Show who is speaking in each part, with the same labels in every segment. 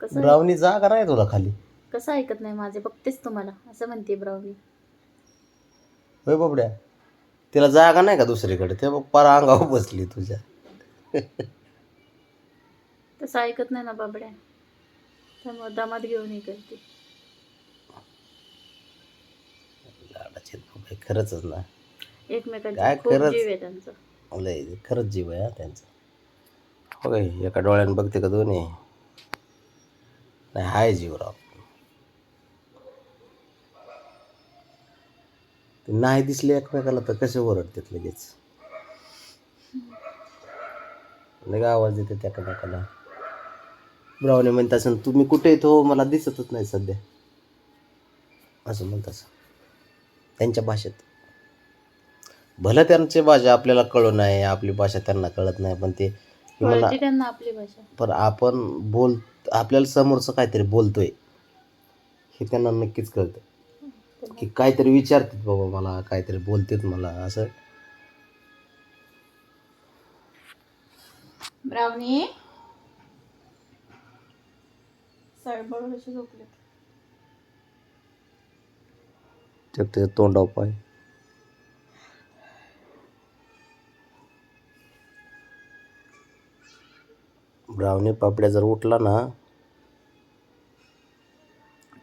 Speaker 1: कसं
Speaker 2: ब्राउनी जागा नाही तुला खाली.
Speaker 1: कसं ऐकत नाही माझे, बघतेच तुम्हाला असं म्हणते ब्राउनी.
Speaker 2: होय बाबड्या, तिला जागा नाही का दुसरीकडे? ते बघ पार अंगावर बसली तुझ्या.
Speaker 1: तसं ऐकत नाही ना बाबड्या, त्यामुळे दमात घेऊन हे करते.
Speaker 2: लाडाचे बाबा, खरंच ना.
Speaker 1: एकमेकांचे
Speaker 2: काय
Speaker 1: खूप
Speaker 2: खरंच
Speaker 1: जीव आहे त्यांचं.
Speaker 2: लय खरंच जीव आहे हा त्यांचा. हो काय, एका डोळ्यानं बघते का दोन्ही? नाही, हाय जीव राव. ते नाही दिसले एकमेकाला तर कसे ओरडतात लगेच. लगे आवाज देते त्या एकमेकाला. ब्राउनी म्हणत असेल, तुम्ही कुठे येतो, मला दिसतच नाही सध्या, असं म्हणत असं त्यांच्या भाषेत. भलं त्यांची भाषा आपल्याला कळू नाही, आपली भाषा त्यांना कळत नाही, पण ते मला
Speaker 1: कळते त्यांना आपली भाषा.
Speaker 2: पण आपण आपल्याला समोरचं काहीतरी बोलतोय हे त्यांना नक्कीच कळतं, की काहीतरी विचारतात बाबा मला, काहीतरी बोलतात मला असं.
Speaker 1: ब्राउनी सरबळ कशी झोपले.
Speaker 2: त्याच्या तोंडावर पाय. ब्राउनी पापड्या जर उठला ना,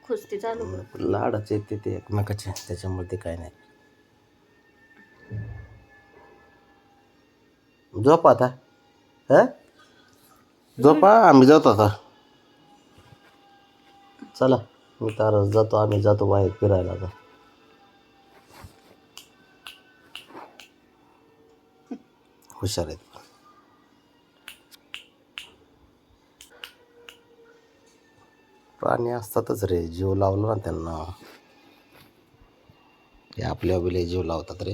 Speaker 1: खुस्ती चालू.
Speaker 2: लाडच येते ते एकमेकाचे, त्याच्यामध्ये काय नाही. झोपा आता, हा झोपा, आम्ही जातो आता. चला, मी तर जातो, आम्ही जातो बाहेर फिरायला आता. हुशार आहेत. प्राणी असतातच रे, जीव लावला ना त्यांना, ते आपल्या बिले जीव लावतात रे.